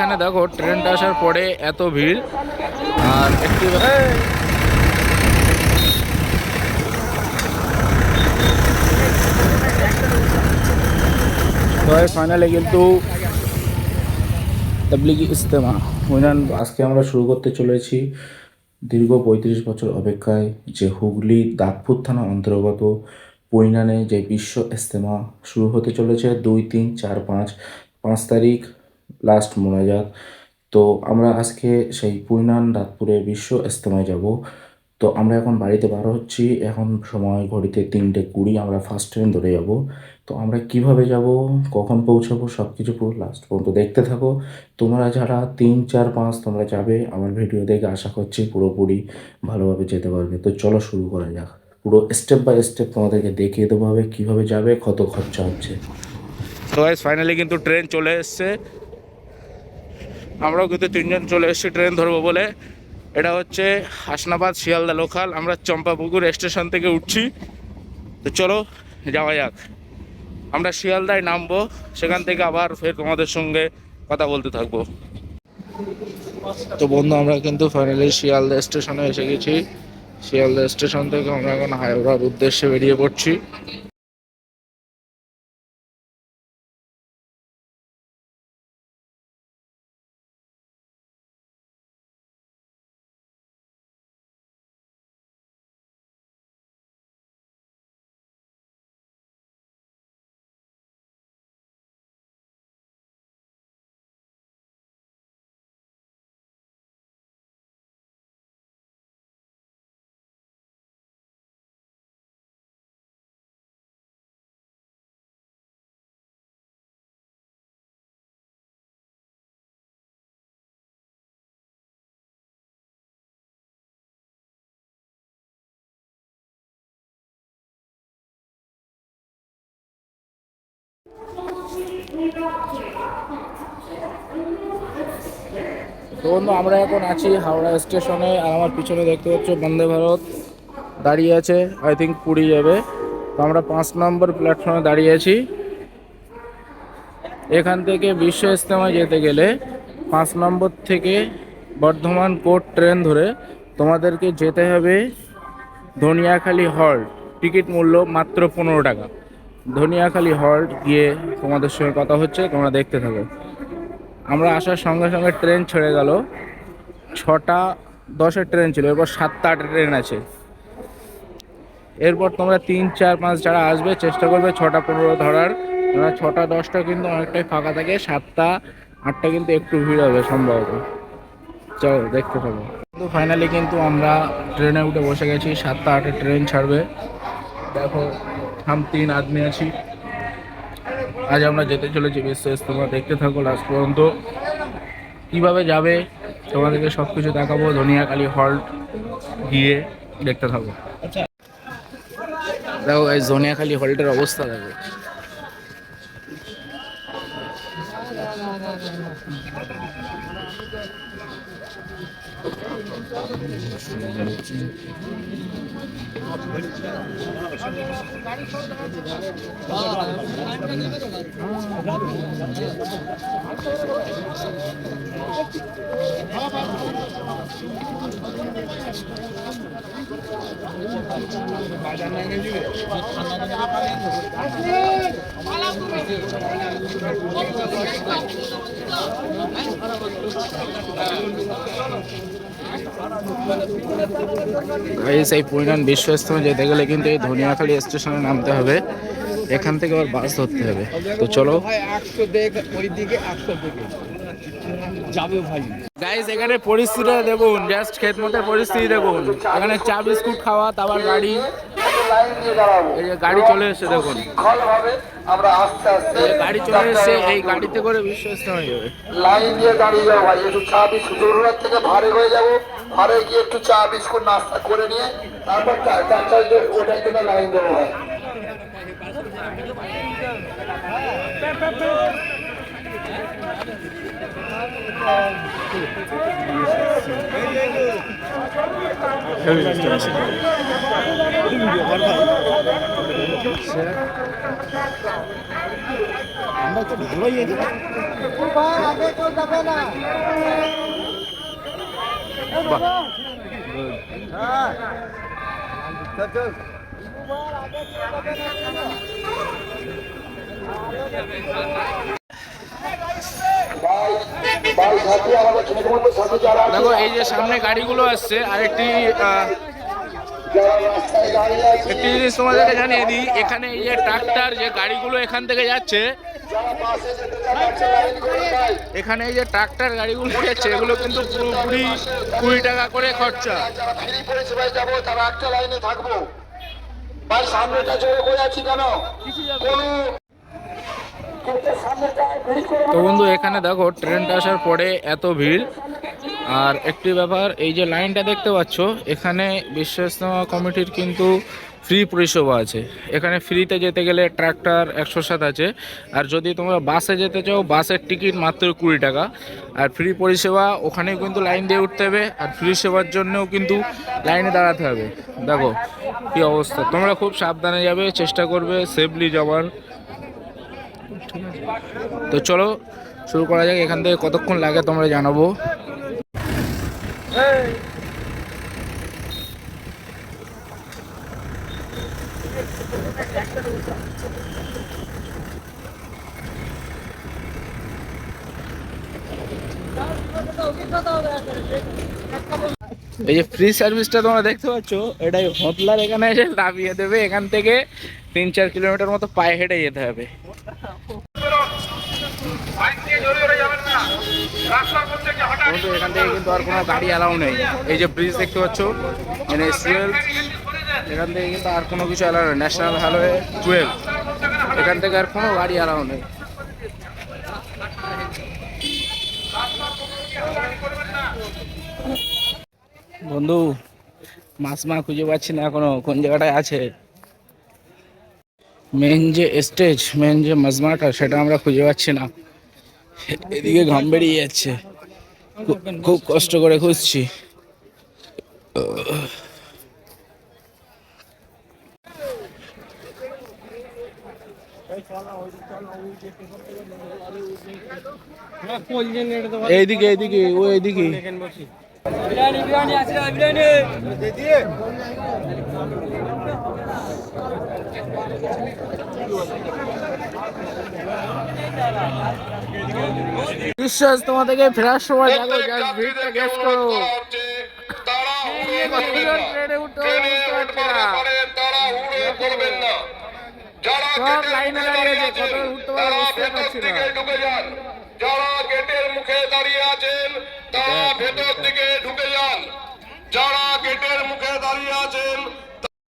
এখানে দেখো ট্রেনটা আসার পরে এত ভিড় আর একটি ফাইনালে কিন্তু তাবলিগি ইজতেমা আজকে আমরা শুরু করতে চলেছি দীর্ঘ ৩৫ বছর অপেক্ষায় যে হুগলি দাগপুর থানা অন্তর্গত পৈনানে যে বিশ্ব ইজতেমা শুরু হতে চলেছে ২, ৩, ৪, ৫ তারিখ লাস্ট মোনাজাত। তো আমরা আজকে সেই পৈনান দাঁতপুরে বিশ্ব ইজতেমায় যাব। তো আমরা এখন বাড়িতে বার হচ্ছি, এখন সময় ঘড়িতে ৩:২০, আমরা ফার্স্ট ট্রেন ধরে যাব। তো আমরা কিভাবে যাব, কখন পৌঁছাবো, সব কিছু পুরো লাস্ট পর্যন্ত দেখতে থাকো। তোমরা যারা ৩, ৪, ৫ তোমরা যাবে আমার ভিডিও দেখে আশা করছি পুরোপুরি ভালোভাবে যেতে পারবে। তো চলো শুরু করা যাক, পুরো স্টেপ বাই স্টেপ তোমাদেরকে দেখিয়ে দেবো হবে কীভাবে যাবে, কত খরচা হচ্ছে। তো গাইস ফাইনালি কিন্তু ট্রেন চলে এসছে, আমরাও কিন্তু ৩ জন চলে এসেছি ট্রেন ধরবো বলে। এটা হচ্ছে হাসনাবাদ শিয়ালদা লোকাল, আমরা চম্পাপুকুর স্টেশন থেকে উঠছি। তো চলো যাওয়া যাক, আমরা শিয়ালদায় নামবো, সেখান থেকে আবার ফের তোমাদের সঙ্গে কথা বলতে থাকবো। তো বন্ধু আমরা কিন্তু ফাইনালি শিয়ালদা স্টেশনে এসে গেছি। শিয়ালদা স্টেশন থেকে আমরা এখন হাওড়ার উদ্দেশ্যে বেরিয়ে পড়ছি। তো বন্ধু আমরা এখন আছি হাওড়া স্টেশনে, আর আমার পিছনে দেখতে পাচ্ছ বন্দে ভারত দাঁড়িয়ে আছে, আই থিঙ্ক পুরী যাবে। তো আমরা ৫ নম্বর প্ল্যাটফর্মে দাঁড়িয়ে আছি। এখান থেকে বিশ্ব ইজতেমায় যেতে গেলে ৫ নম্বর থেকে বর্ধমান কোর্ট ট্রেন ধরে তোমাদেরকে যেতে হবে ধনিয়াখালী হল্ট। টিকিট মূল্য মাত্র ১৫ টাকা। ধনিয়াখালী হল্ট গিয়ে তোমাদের সঙ্গে কথা হচ্ছে, তোমরা দেখতে থাকো। আমরা আসার সঙ্গে সঙ্গে ট্রেন ছেড়ে গেল, ৬:১০-এর ট্রেন ছিল, এরপর ৭টা ৮ ট্রেন আছে। এরপর তোমরা ৩, ৪, ৫ যারা আসবে চেষ্টা করবে ৬:১৫ ধরার, ৬:১০টা কিন্তু অনেকটাই ফাঁকা থাকে, ৭টা ৮টা কিন্তু একটু ভিড় হবে সম্ভবত। চলো দেখতে থাকো। কিন্তু ফাইনালি কিন্তু আমরা ট্রেনে উঠে বসে গেছি, ৭টা ৮-এর ট্রেন ছাড়বে। দেখো हम ৩ আদমি আছি, আজ আমরা যেতে চলেছি বিশ্ব ইজতেমা। দেখতে থাকো লাস্ট পর্যন্ত, কীভাবে যাবে তোমাদেরকে সব কিছু দেখাবো। ধনিয়াখালী হল্ট গিয়ে দেখতে থাকো। দেখো এই ধনিয়াখালী হল্টের অবস্থা দেখো। এই পৈনান বিশ্ব ইজতেমা যেতে গেলে কিন্তু এই ধনিয়াখালী স্টেশনে নামতে হবে, এখান থেকে আবার বাস ধরতে হবে। তো চলো গাইস, এখানে পরিস্থিতিটা দেখুন, জাস্ট খেতমতের পরিস্থিতি দেখুন। এখানে চা বিস্কুট খাওয়া, তারপর গাড়ি, এই যে গাড়ি চলে এসেছে দেখুন, গাড়ি চলে এসেছে, এই গাড়িতে করে বিশ্ব ইজতেমা যাবে। লাইন দিয়ে দাঁড়িয়ে যাবো ভাই, একটু চা বিস্কুট জরুরত থেকে ভারে হয়ে যাবো, ভারে গিয়ে একটু চা বিস্কুট নাস্তা করে নিয়ে তারপর ওটার জন্য লাইন দেবো ভাই। ভাই সাথী আমাদের খেতমন্ত্র সাথী যারা আছে, দেখো এই যে সামনে গাড়িগুলো আসছে, আরেকটি যারা রাস্তায় দাঁড়িয়ে আছে, একটি জিনিস তোমাদেরকে জানিয়ে দিই, এখানে এই যে ট্রাক্টর যে গাড়িগুলো এখান থেকে যাচ্ছে, যারা বাসে যেতে চান একটা লাইন করে ভাই। এখানে এই যে ট্রাক্টর গাড়িগুলো যাচ্ছে এগুলো কিন্তু পুরোপুরি 20 টাকা করে খরচা। যারা ফ্রি পরিষেবায় যাবো তারা একটা লাইনে থাকবো। ভাই সামনেটা জোরে করে আছি কেন? কোনো সামনেটা ভিড় করে তো বন্ধু এখানে দেখো ট্রেনটা আসার পরে এত ভিড়। আর একটি ব্যাপার, এই যে লাইনটা দেখতে পাচ্ছ, এখানে বিশ্ব ইজতেমা কমিটির কিন্তু ফ্রি পরিষেবা আছে। এখানে ফ্রিতে যেতে গেলে ট্রাক্টর 107 আছে, আর যদি তোমরা বাসে যেতে চাও বাসের টিকিট মাত্র 20 টাকা। আর ফ্রি পরিষেবা ওখানেও কিন্তু লাইন দিয়ে উঠতে হবে, আর ফ্রি সেবার জন্যও কিন্তু লাইনে দাঁড়াতে হবে। দেখো কী অবস্থা, তোমরা খুব সাবধানে যাবে, চেষ্টা করবে সেফলি যাওয়ার। তো চলো শুরু করা যাক, এখান থেকে কতক্ষণ লাগে তোমরা জানাবো। এই যে ফ্রি সার্ভিসটা তোমরা দেখতে পাচ্ছ, এটাই হতলার এখানে এসে নামিয়ে দেবে। এখান থেকে 3-4 কিলোমিটার মতো পায়ে হেঁটে যেতে হবে। কিন্তু এখান থেকে কিন্তু আর কোনো গাড়ি অ্যালাউ নেই। এই যে ব্রিজ দেখতে পাচ্ছ, NH12, এখান থেকে কিন্তু আর কোনো কিছু অ্যালাউ নেই। ন্যাশনাল হাইওয়ে 12, এখান থেকে আর কোনো গাড়ি অ্যালাউ নেই। বন্ধু মাছ খুঁজে পাচ্ছি না এখনো, কোন জায়গাটায় আছে। মেন যে স্টেজ, মেন যে মাজমাটা, সেটা আমরা খুঁজে পাচ্ছি না। এদিকে ঘাম বেরিয়ে যাচ্ছে, খুব কষ্ট করে খুঁজছি। এইদিকে এইদিকে ও এইদিকে। বিশ্বাস তোমাদেরকে ফেরার সময় দেখো, জাস্ট ভিড়টা গেস করো। কতজন ট্রেনে উঠতে হবে বুঝতে পারছি না। সব লাইনে দাঁড়িয়ে আছে, কত উঠতে পারে বুঝতে পারছি না। যারা গেটের মুখে দাঁড়িয়ে আছেন তারা ভেতর দিকে ঢুকে